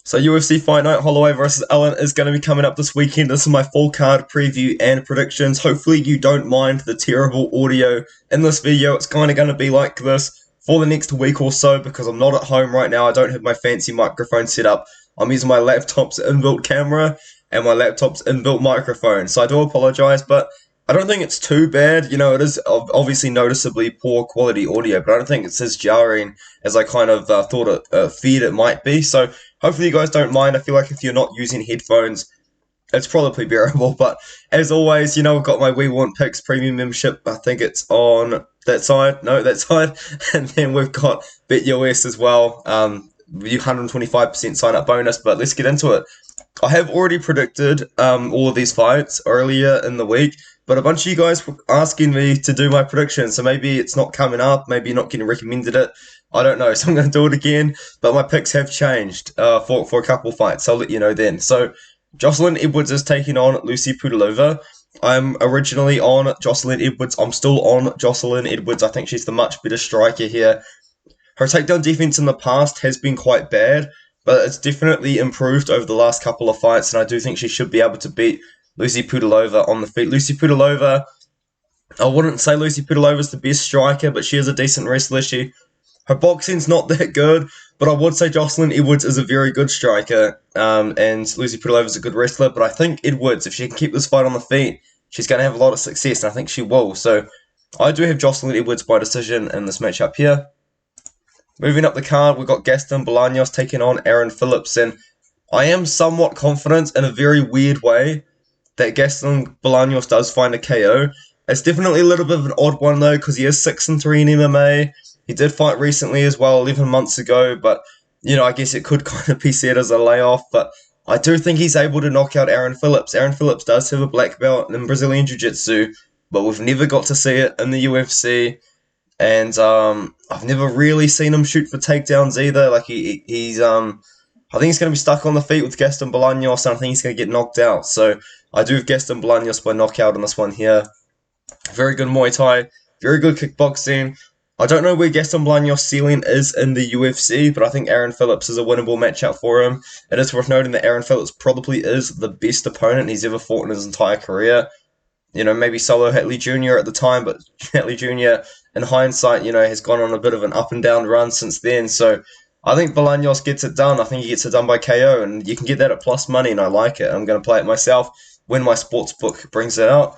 So UFC Fight Night Holloway versus Allen is going to be coming up this weekend. This is my full card preview and predictions. Hopefully you don't mind the terrible audio in this video. It's kind of going to be like this for the next week or so because I'm not at home right now. I don't have my fancy microphone set up. I'm using my laptop's inbuilt camera and my laptop's inbuilt microphone. So I do apologize, but I don't think it's too bad. You know, it is obviously noticeably poor quality audio, but I don't think it's as jarring as I kind of feared it might be. So hopefully you guys don't mind. I feel like if you're not using headphones, it's probably bearable. But as always, you know, I've got my We Want Picks premium membership. I think it's on that side. No, that side. And then we've got BetUS as well. 125% sign up bonus. But let's get into it. I have already predicted all of these fights earlier in the week, but a bunch of you guys were asking me to do my predictions, so maybe it's not coming up, maybe you're not getting recommended it, I don't know, so I'm going to do it again, but my picks have changed for a couple fights, so I'll let you know then. So, Joselyne Edwards is taking on Lucie Pudilova. I'm originally on Joselyne Edwards, I'm still on Joselyne Edwards. I think she's the much better striker here. Her takedown defense in the past has been quite bad, but it's definitely improved over the last couple of fights, and I do think she should be able to beat Lucie Pudilova on the feet. Lucie Pudilova, I wouldn't say Lucie Pudilova is the best striker, but she is a decent wrestler. Her boxing's not that good, but I would say Joselyne Edwards is a very good striker, and Lucie Pudilova is a good wrestler, but I think Edwards, if she can keep this fight on the feet, she's going to have a lot of success, and I think she will. So I do have Joselyne Edwards by decision in this matchup here. Moving up the card, we've got Gaston Bolanos taking on Aaron Phillips, and I am somewhat confident in a very weird way that Gaston Bolanos does find a KO. It's definitely a little bit of an odd one though, because he is 6-3 in MMA. He did fight recently as well, 11 months ago, but you know, I guess it could kind of be said as a layoff, but I do think he's able to knock out Aaron Phillips. Aaron Phillips does have a black belt in Brazilian Jiu-Jitsu, but we've never got to see it in the UFC. And I've never really seen him shoot for takedowns either. Like he's I think he's going to be stuck on the feet with Gaston Bolanos, and I think he's going to get knocked out. So I do have Gaston Bolanos by knockout on this one here. Very good Muay Thai, very good kickboxing. I don't know where Gaston Bolanos' ceiling is in the UFC, but I think Aaron Phillips is a winnable matchup for him. It is worth noting that Aaron Phillips probably is the best opponent he's ever fought in his entire career. You know, maybe Solo Hatley Jr. at the time, but Hatley Jr. in hindsight, you know, has gone on a bit of an up and down run since then. So I think Bolanos gets it done. I think he gets it done by KO, and you can get that at plus money, and I like it. I'm going to play it myself when my sports book brings it out.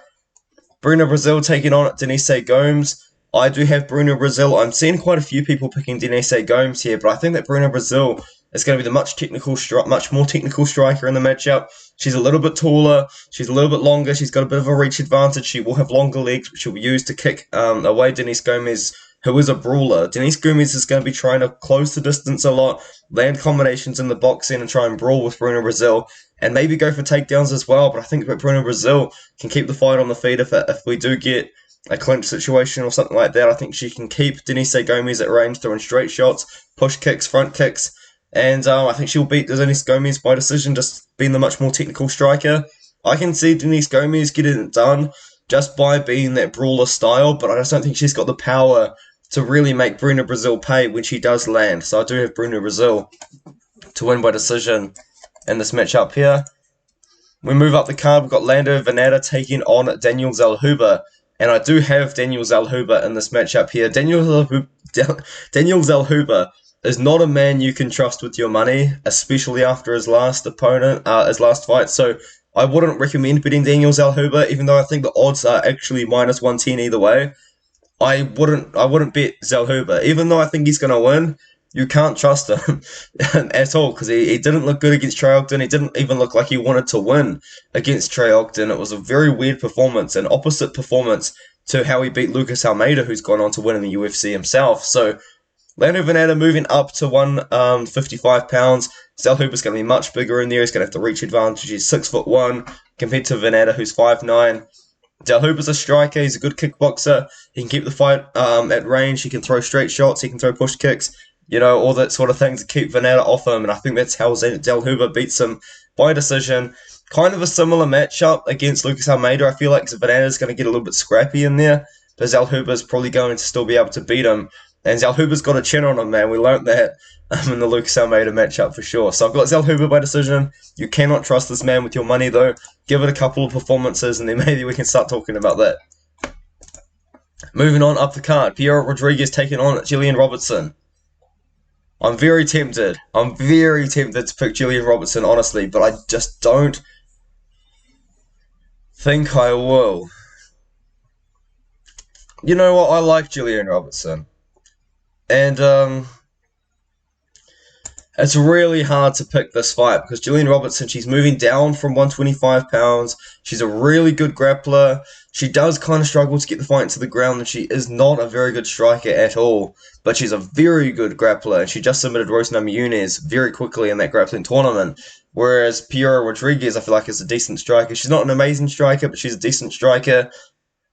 Bruna Brasil taking on Denise Gomes. I do have Bruna Brasil. I'm seeing quite a few people picking Denise Gomes here, but I think that Bruna Brasil is going to be the much more technical striker in the matchup. She's a little bit taller, she's a little bit longer, she's got a bit of a reach advantage, she will have longer legs, which she'll use to kick away Denise Gomes, who is a brawler. Denise Gomes is going to be trying to close the distance a lot, land combinations in the boxing, and try and brawl with Bruna Brasil, and maybe go for takedowns as well, but I think that Bruna Brasil can keep the fight on the feet if we do get a clinch situation or something like that. I think she can keep Denise Gomes at range, throwing straight shots, push kicks, front kicks, and I think she'll beat Denise Gomes by decision, just being the much more technical striker. I can see Denise Gomes getting it done just by being that brawler style, but I just don't think she's got the power to really make Bruna Brasil pay when she does land. So I do have Bruna Brasil to win by decision in this matchup here. We move up the card, we've got Lando Vannata taking on Daniel Zellhuber, and I do have Daniel Zellhuber in this matchup here. Daniel Zellhuber is not a man you can trust with your money, especially after his last fight. So I wouldn't recommend betting Daniel Zellhuber, even though I think the odds are actually minus 110 either way. I wouldn't bet Zellhuber, even though I think he's going to win. You can't trust him at all, because he didn't look good against Trey Ogden. He didn't even look like he wanted to win against Trey Ogden. It was a very weird performance, an opposite performance to how he beat Lucas Almeida, who's gone on to win in the UFC himself. So Lando Vannata moving up to 155 pounds. Zellhuber's going to be much bigger in there. He's going to have the reach advantage. He's 6'1" compared to Vannata, who's 5'9". Zellhuber's a striker. He's a good kickboxer. He can keep the fight at range. He can throw straight shots. He can throw push kicks. You know, all that sort of thing to keep Vannata off him. And I think that's how Zellhuber beats him by decision. Kind of a similar matchup against Lucas Almeida. I feel like Vannata's going to get a little bit scrappy in there, but Zellhuber's probably going to still be able to beat him. And Zellhuber's got a chin on him, man. We learnt that in the Lucas Almeida matchup for sure. So I've got Zellhuber by decision. You cannot trust this man with your money, though. Give it a couple of performances, and then maybe we can start talking about that. Moving on up the card, Piera Rodriguez taking on Gillian Robertson. I'm very tempted. I'm very tempted to pick Gillian Robertson, honestly, but I just don't think I will. You know what? I like Gillian Robertson. And, it's really hard to pick this fight because Gillian Robertson, she's moving down from 125 pounds. She's a really good grappler. She does kind of struggle to get the fight to the ground, and she is not a very good striker at all. But she's a very good grappler, and she just submitted Rosna Munhoz very quickly in that grappling tournament. Whereas Piera Rodriguez, I feel like, is a decent striker. She's not an amazing striker, but she's a decent striker.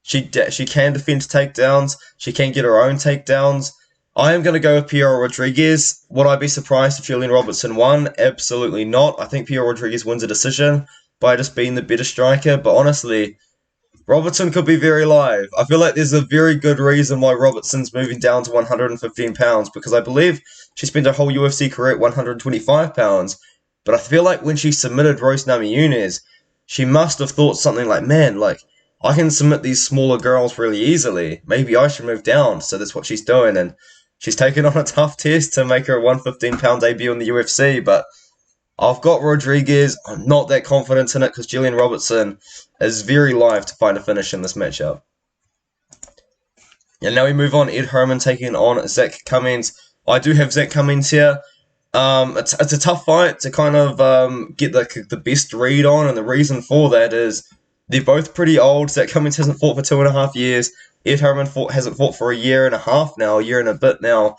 She can defend takedowns. She can get her own takedowns. I am going to go with Piera Rodriguez. Would I be surprised if Gillian Robertson won? Absolutely not. I think Piera Rodriguez wins a decision by just being the better striker. But honestly, Robertson could be very live. I feel like there's a very good reason why Robertson's moving down to 115 pounds. Because I believe she spent her whole UFC career at 125 pounds. But I feel like when she submitted Rosna Munhoz, she must have thought something like, man, like, I can submit these smaller girls really easily. Maybe I should move down. So that's what she's doing. And she's taken on a tough test to make her 115-pound debut in the UFC, but I've got Rodriguez. I'm not that confident in it because Gillian Robertson is very live to find a finish in this matchup. And now we move on. Ed Herman taking on Zak Cummings. I do have Zak Cummings here. It's a tough fight to kind of get the best read on, and the reason for that is they're both pretty old. Zak Cummings hasn't fought for 2.5 years. Ed Herman hasn't fought for a year and a half now, a year and a bit now.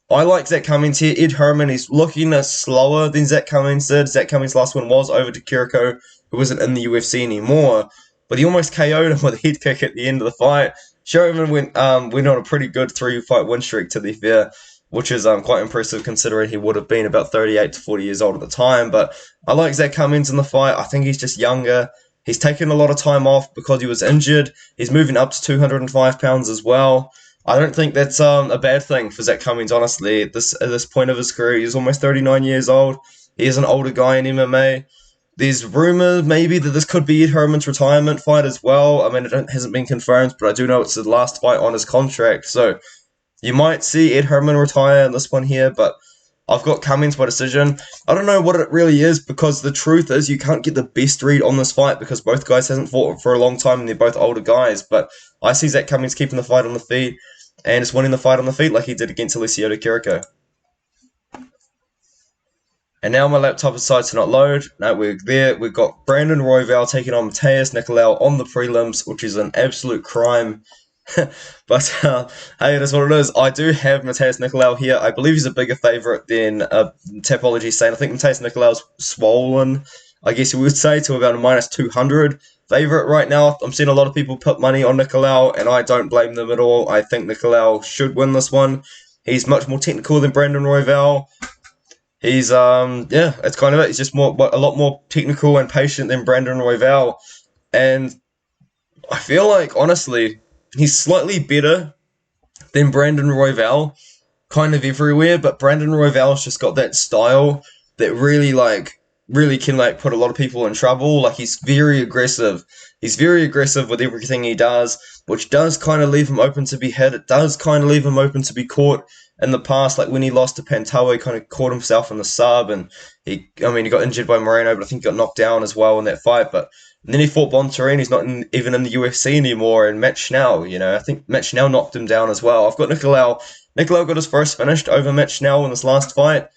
I like Zak Cummings here. Ed Herman is looking slower than Zak Cummings did. Zak Cummings' last one was over to Kiriko, who wasn't in the UFC anymore. But he almost KO'd him with a head kick at the end of the fight. Herman went on a pretty good 3-fight win streak, to be fair, which is quite impressive considering he would have been about 38 to 40 years old at the time. But I like Zak Cummings in the fight. I think he's just younger. He's taken a lot of time off because he was injured. He's moving up to 205 pounds as well. I don't think that's a bad thing for Zak Cummings, honestly. At this point of his career, he's almost 39 years old. He is an older guy in MMA. There's rumour maybe that this could be Ed Herman's retirement fight as well. I mean, it hasn't been confirmed, but I do know it's the last fight on his contract. So you might see Ed Herman retire in this one here, but I've got Cummings by decision. I don't know what it really is because the truth is you can't get the best read on this fight because both guys hasn't fought for a long time and they're both older guys. But I see Zak Cummings keeping the fight on the feet and just winning the fight on the feet like he did against Alessio de Kiriko. And now my laptop decides to not load. No, we're there. We've got Brandon Royval taking on Matheus Nicolau on the prelims, which is an absolute crime. But hey, it is what it is. I do have Matheus Nicolau here. I believe he's a bigger favourite than Tapology saying. I think Matheus Nicolau's swollen, I guess you would say, to about a minus 200 favourite right now. I'm seeing a lot of people put money on Nicolau, and I don't blame them at all. I think Nicolau should win this one. He's much more technical than Brandon Royval. He's that's kind of it. He's just a lot more technical and patient than Brandon Royval, and I feel like honestly he's slightly better than Brandon Royval, kind of everywhere. But Brandon Royval's just got that style that really can put a lot of people in trouble. Like he's very aggressive. He's very aggressive with everything he does, which does kind of leave him open to be hit. It does kind of leave him open to be caught. In the past, like when he lost to Pantoja, he kind of caught himself in the sub, and he got injured by Moreno, but I think he got knocked down as well in that fight. But then he fought Bontarine, he's not even in the UFC anymore, and Matt Schnell, I think Matt Schnell knocked him down as well. I've got Nicolau. Nicolau got his first finish over Matt Schnell in this last fight,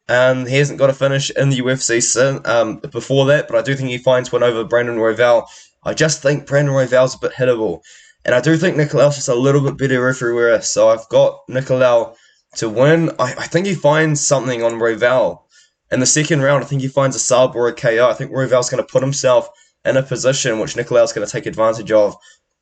and he hasn't got a finish in the UFC before that, but I do think he finds one over Brandon Royval. I just think Brandon Royval's a bit hittable. And I do think Nicolau's just a little bit better everywhere, so I've got Nicolau to win. I think he finds something on Royval. In the second round, I think he finds a sub or a KO. I think Royval's going to put himself in a position which Nicolau's going to take advantage of.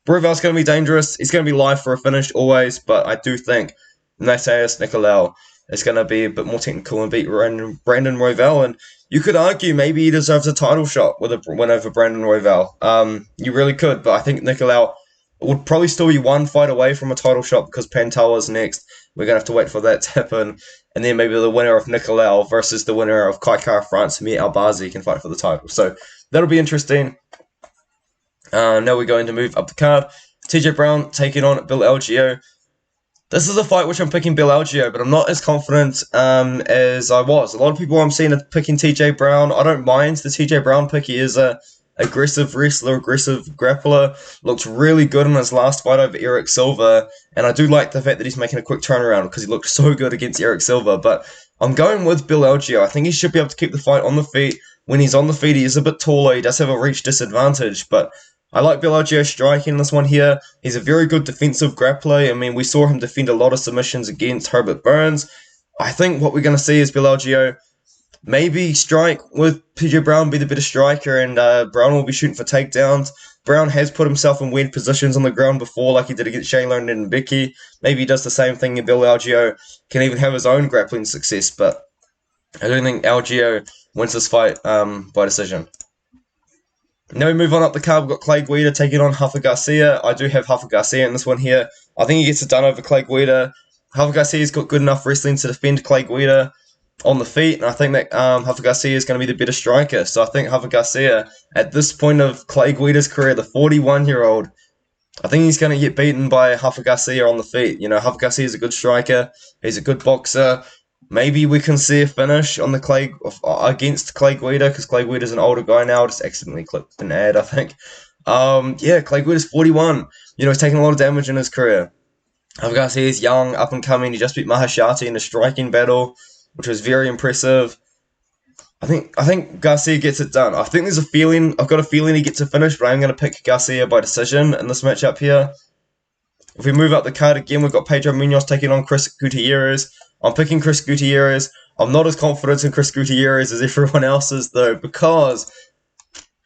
Royval's going to be dangerous. He's going to be live for a finish always, but I do think Matheus Nicolau is going to be a bit more technical and beat Brandon Royval. And you could argue maybe he deserves a title shot with a win over Brandon Royval. You really could, but I think Nicolau would probably still be one fight away from a title shot because Pantoja is next. We're going to have to wait for that to happen. And then maybe the winner of Nicolau versus the winner of Kai Kara France, Hamir Albazi, can fight for the title. So that'll be interesting. Now we're going to move up the card. TJ Brown taking on Bill Algeo. This is a fight which I'm picking Bill Algeo, but I'm not as confident as I was. A lot of people I'm seeing are picking TJ Brown. I don't mind the TJ Brown pick. He is a aggressive wrestler, aggressive grappler. Looked really good in his last fight over Eric Silva, and I do like the fact that he's making a quick turnaround because he looked so good against Eric Silva. But I'm going with Bill Algeo. I think he should be able to keep the fight on the feet. When he's on the feet, he is a bit taller. He does have a reach disadvantage, but I like Bill Algeo striking this one here. He's a very good defensive grappler. I mean, we saw him defend a lot of submissions against Herbert Burns. I think what we're going to see is Bill Algeo maybe strike with PJ Brown, be the better striker, and Brown will be shooting for takedowns. Brown has put himself in weird positions on the ground before, like he did against Shaylin and Becky. Maybe he does the same thing, and Bill Algeo can even have his own grappling success, but I don't think Algeo wins this fight by decision. Now we move on up the card. We've got Clay Guida taking on Rafa Garcia. I do have Rafa Garcia in this one here. I think he gets it done over Clay Guida. Rafa Garcia's got good enough wrestling to defend Clay Guida on the feet, and I think that Rafa Garcia is going to be the better striker. So I think Rafa Garcia, at this point of Clay Guida's career, the 41-year-old, I think he's going to get beaten by Rafa Garcia on the feet. You know, Rafa Garcia is a good striker. He's a good boxer. Maybe we can see a finish on the against Clay Guida, because Clay Guida's an older guy now. I just accidentally clicked an ad, I think. Yeah, Clay Guida's 41. You know, he's taken a lot of damage in his career. Rafa Garcia is young, up and coming. He just beat Mahashati in a striking battle, which was very impressive. I think Garcia gets it done. I think there's a feeling, I've got a feeling he gets a finish, but I'm going to pick Garcia by decision in this matchup here. If we move up the card again, we've got Pedro Munhoz taking on Chris Gutierrez. I'm picking Chris Gutierrez. I'm not as confident in Chris Gutierrez as everyone else is, though, because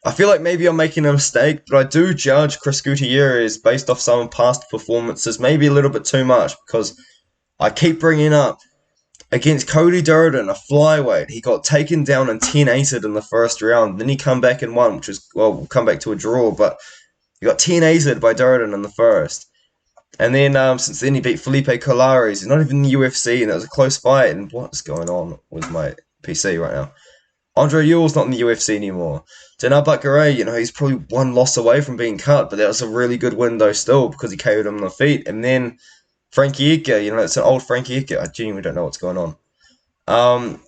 I feel like maybe I'm making a mistake, but I do judge Chris Gutierrez based off some past performances, maybe a little bit too much, because I keep bringing up against Cody Durden, a flyweight. He got taken down and 10-8'd in the first round. Then he come back and won, which is, well, we'll come back to a draw, but he got 10-8'd by Durden in the first. And then since then he beat Felipe Colares. He's not even in the UFC, and that was a close fight. And what's going on with my PC right now? Andre Ewell's not in the UFC anymore. Denard Bakare, you know, he's probably one loss away from being cut, but that was a really good win though still, because he KO'd him on the feet. And then Frankie Edgar, you know, it's an old Frankie Edgar. I genuinely don't know what's going on. Oh,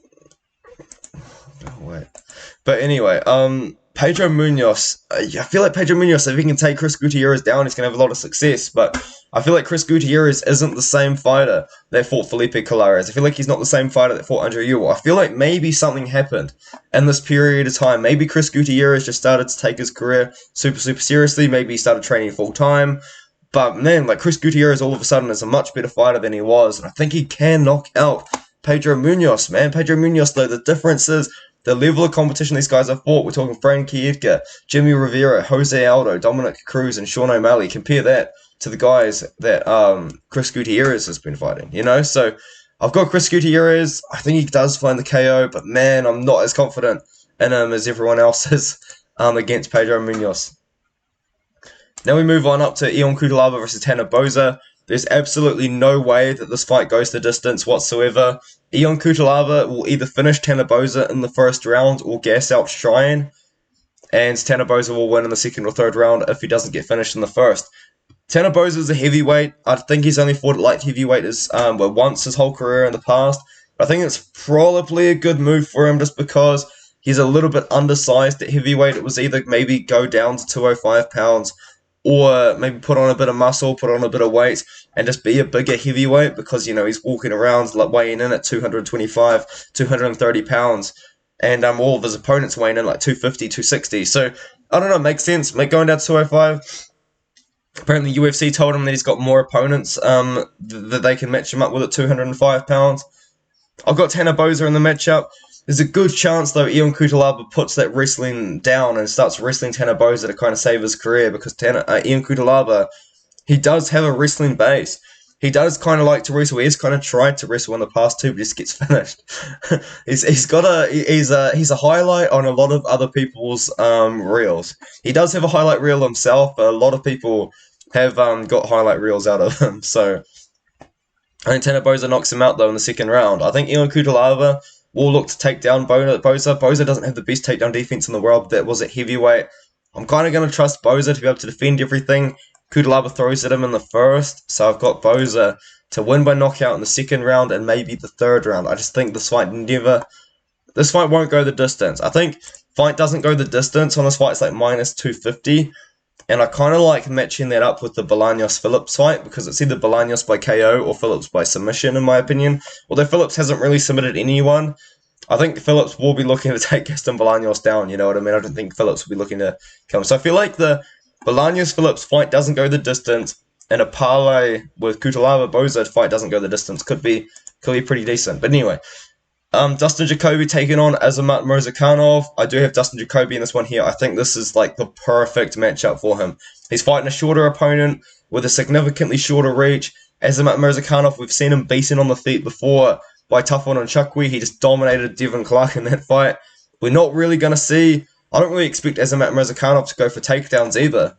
wait. But anyway, Pedro Munhoz, I feel like Pedro Munhoz, if he can take Chris Gutierrez down, he's going to have a lot of success, but I feel like Chris Gutierrez isn't the same fighter that fought Felipe Colares. I feel like he's not the same fighter that fought Andre Ewell. I feel like maybe something happened in this period of time. Maybe Chris Gutierrez just started to take his career super seriously. Maybe he started training full-time. But man, like Chris Gutierrez all of a sudden is a much better fighter than he was, and I think he can knock out Pedro Munhoz, man. Pedro Munhoz, though, the difference is the level of competition these guys have fought. We're talking Frankie Edgar, Jimmy Rivera, Jose Aldo, Dominic Cruz, and Sean O'Malley. Compare that to the guys that Chris Gutierrez has been fighting, you know? So I've got Chris Gutierrez. I think he does find the KO, but man, I'm not as confident in him as everyone else is against Pedro Munhoz. Now we move on up to Ion Cutelaba versus Tanner Boser. There's absolutely no way that this fight goes the distance whatsoever. Ion Cutelaba will either finish Tanner Boser in the first round or gas out Cheyenne, and Tanner Boser will win in the second or third round if he doesn't get finished in the first. Tanner Boser is a heavyweight. I think he's only fought at light heavyweight once his whole career in the past. But I think it's probably a good move for him just because he's a little bit undersized at heavyweight. It was either maybe go down to 205 pounds or maybe put on a bit of muscle, put on a bit of weight, and just be a bigger heavyweight because, you know, he's walking around like weighing in at 225, 230 pounds, and all of his opponents weighing in like 250, 260. So, I don't know, makes sense. Going down to 205, apparently UFC told him that he's got more opponents that they can match him up with at 205 pounds. I've got Tanner Boser in the matchup. There's a good chance, though, Ion Cutelaba puts that wrestling down and starts wrestling Tanner Boser to kind of save his career because Ion Cutelaba, he does have a wrestling base. He does kind of like to wrestle. He's kind of tried to wrestle in the past too, but just gets finished. he's a highlight on a lot of other people's reels. He does have a highlight reel himself, but a lot of people have got highlight reels out of him. So I think Barboza knocks him out though in the second round. I think Ion Pudilova will look to take down Barboza. Barboza doesn't have the best takedown defense in the world, but that was at heavyweight. I'm kind of going to trust Barboza to be able to defend everything. Pudilova throws at him in the first, so I've got Barboza to win by knockout in the second round and maybe the third round. I just think this fight won't go the distance. I think fight doesn't go the distance on this fight. It's like minus 250. And I kind of like matching that up with the Bolanos-Phillips fight because it's either Bolanos by KO or Phillips by submission, in my opinion. Although Phillips hasn't really submitted anyone, I think Phillips will be looking to take Gaston Bolanos down, you know what I mean? I don't think Phillips will be looking to kill him. So I feel like the Bolanos-Phillips fight doesn't go the distance, and a parlay with Pudilova-Barboza fight doesn't go the distance. Could be pretty decent. But anyway, Dustin Jacoby taking on Azamat Murzakanov. I do have Dustin Jacoby in this one here. I think this is like the perfect matchup for him. He's fighting a shorter opponent with a significantly shorter reach. Azamat Murzakanov, we've seen him beaten on the feet before by Tufon and Chukwi. He just dominated Devin Clark in that fight. We're not really going to see... I don't really expect Azamat Murzakanov to go for takedowns either,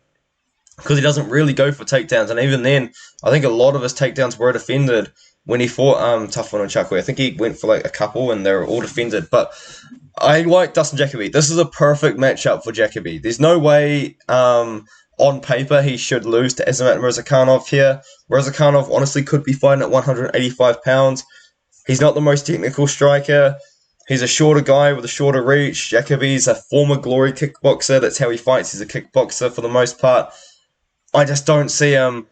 because he doesn't really go for takedowns. And even then, I think a lot of his takedowns were defended when he fought Tufon and Chukwi. I think he went for like a couple and they were all defended. But I like Dustin Jacoby. This is a perfect matchup for Jacoby. There's no way on paper he should lose to Azamat Murzakanov here. Murzakanov honestly could be fighting at 185 pounds. He's not the most technical striker. He's a shorter guy with a shorter reach. Jacoby's a former glory kickboxer. That's how he fights. He's a kickboxer for the most part. I just don't see him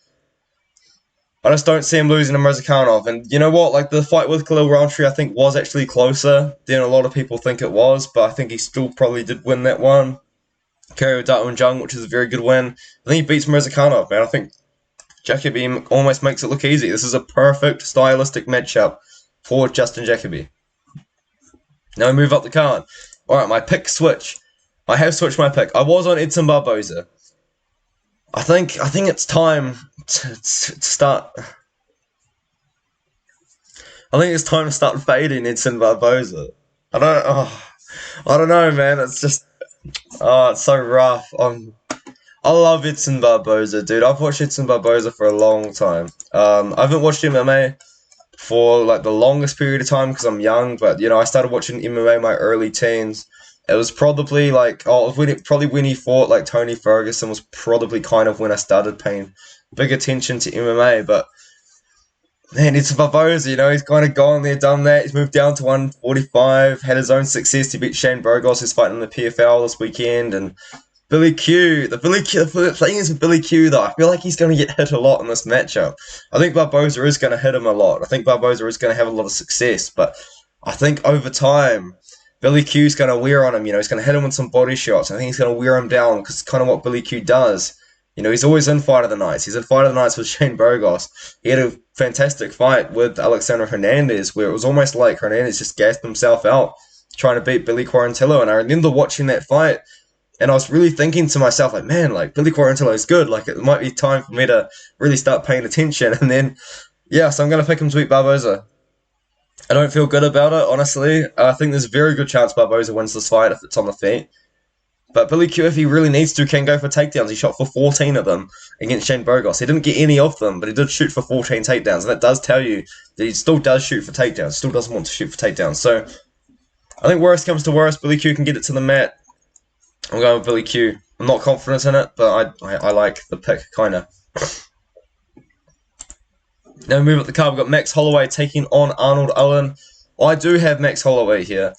losing to Murzakanov. And you know what? Like, the fight with Khalil Rountree, I think, was actually closer than a lot of people think it was, but I think he still probably did win that one. Kerry Daeun-Jung, which is a very good win. I think he beats Murzakanov, man. I think Jacoby almost makes it look easy. This is a perfect stylistic matchup for Justin Jacoby. Now we move up the card. Alright, my pick switch. I have switched my pick. I was on Edson Barboza. I think it's time to start. I think it's time to start fading Edson Barboza. I don't know, man. It's just, it's so rough. I love Edson Barboza, dude. I've watched Edson Barboza for a long time. I haven't watched MMA for like the longest period of time because I'm young, but you know, I started watching MMA in my early teens. It was probably like, when he fought like Tony Ferguson was probably kind of when I started paying big attention to MMA. But man, it's Barboza, you know, he's kind of gone there, done that. He's moved down to 145, had his own success. He beat Shane Burgos, who's fighting in the PFL this weekend, and Billy Q. The thing is with Billy Q, though, I feel like he's going to get hit a lot in this matchup. I think Barboza is going to hit him a lot. I think Barboza is going to have a lot of success, but I think over time, Billy Q's going to wear on him. You know, he's going to hit him with some body shots. I think he's going to wear him down because it's kind of what Billy Q does. You know, he's always in Fight of the Nights. He's in Fight of the Nights with Shane Burgos. He had a fantastic fight with Alexander Hernandez where it was almost like Hernandez just gassed himself out trying to beat Billy Quarantillo. And I remember watching that fight, and I was really thinking to myself, like, man, like, Billy Quarantillo is good. Like, it might be time for me to really start paying attention. And then, yeah, so I'm going to pick him to beat Barboza. I don't feel good about it, honestly. I think there's a very good chance Barboza wins this fight if it's on the feet. But Billy Q, if he really needs to, can go for takedowns. He shot for 14 of them against Shane Burgos. He didn't get any of them, but he did shoot for 14 takedowns. And that does tell you that he still does shoot for takedowns. Still doesn't want to shoot for takedowns. So, I think worst comes to worst, Billy Q can get it to the mat. I'm going with Billy Q. I'm not confident in it, but I like the pick, kind of. Now we move up the card. We've got Max Holloway taking on Arnold Allen. I do have Max Holloway here,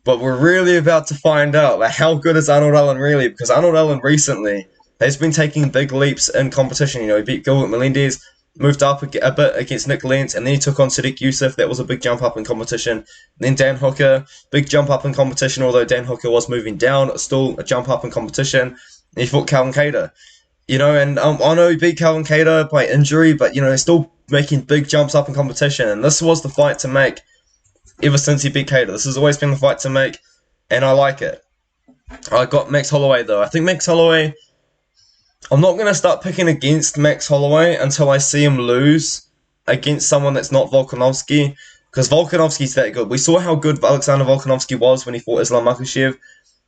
but we're really about to find out like, how good is Arnold Allen really, because Arnold Allen recently has been taking big leaps in competition. You know, he beat Gilbert Melendez, moved up a bit against Nick Lentz, and then he took on Sadiq Youssef. That was a big jump up in competition. And then Dan Hooker, big jump up in competition, although Dan Hooker was moving down, it's still a jump up in competition. And he fought Calvin Kattar. You know, and I know he beat Calvin Kattar by injury, but, you know, he's still making big jumps up in competition. And this was the fight to make ever since he beat Kattar. This has always been the fight to make, and I like it. I got Max Holloway, though. I think Max Holloway... I'm not going to start picking against Max Holloway until I see him lose against someone that's not Volkanovski, because Volkanovski's that good. We saw how good Alexander Volkanovski was when he fought Islam Makhachev.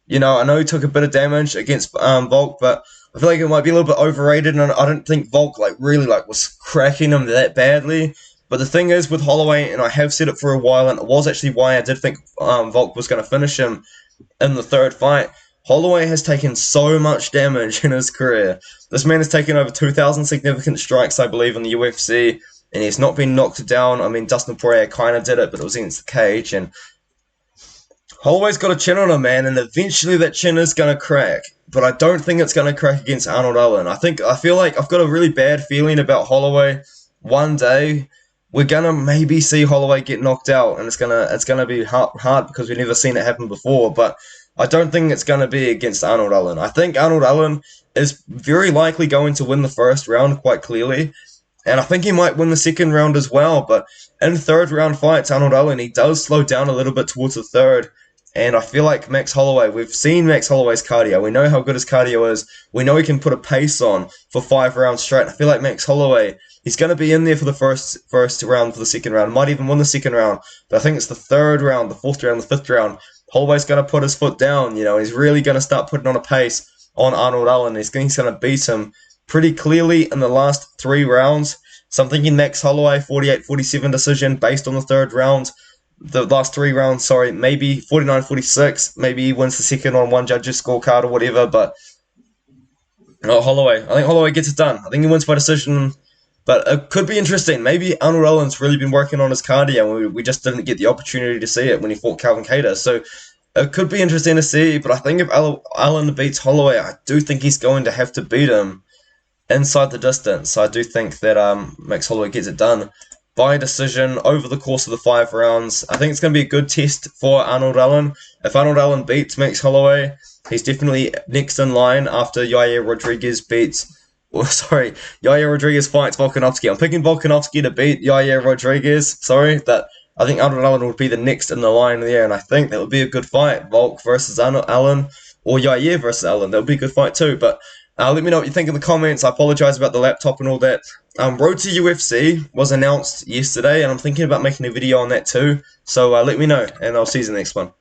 You know, I know he took a bit of damage against Volk, but I feel like it might be a little bit overrated, and I don't think Volk really was cracking him that badly. But the thing is with Holloway, and I have said it for a while, and it was actually why I did think Volk was going to finish him in the third fight, Holloway has taken so much damage in his career. This man has taken over 2,000 significant strikes, I believe, in the UFC, and he's not been knocked down. I mean, Dustin Poirier kind of did it, but it was against the cage, and Holloway's got a chin on him, man, and eventually that chin is going to crack. But I don't think it's going to crack against Arnold Allen. I feel like I've got a really bad feeling about Holloway. One day, we're going to maybe see Holloway get knocked out, and it's gonna be hard because we've never seen it happen before, but I don't think it's going to be against Arnold Allen. I think Arnold Allen is very likely going to win the first round quite clearly, and I think he might win the second round as well, but in third round fights, Arnold Allen, he does slow down a little bit towards the third. And I feel like Max Holloway, we've seen Max Holloway's cardio. We know how good his cardio is. We know he can put a pace on for 5 rounds straight. I feel like Max Holloway, he's going to be in there for the first round, for the second round. Might even win the second round. But I think it's the third round, the fourth round, the fifth round. Holloway's going to put his foot down. He's really going to start putting on a pace on Arnold Allen. He's going to beat him pretty clearly in the last 3 rounds. So I'm thinking Max Holloway, 48-47 decision based on the third round. The last 3 rounds, maybe 49-46, maybe he wins the second on one judge's scorecard or whatever, but Holloway, I think Holloway gets it done. I think he wins by decision, but it could be interesting. Maybe Arnold Allen's really been working on his cardio, and we just didn't get the opportunity to see it when he fought Calvin Kattar, so it could be interesting to see, but I think if Allen beats Holloway, I do think he's going to have to beat him inside the distance. So I do think that Max Holloway gets it done by decision over the course of the 5 rounds. I think it's going to be a good test for Arnold Allen. If Arnold Allen beats Max Holloway, he's definitely next in line after Yair Rodriguez fights Volkanovski. I'm picking Volkanovski to beat Yair Rodriguez. I think Arnold Allen would be the next in the line there, and I think that would be a good fight. Volk versus Allen, or Yair versus Allen. That would be a good fight too, but let me know what you think in the comments. I apologize about the laptop and all that. Road to UFC was announced yesterday, and I'm thinking about making a video on that too. So let me know, and I'll see you in the next one.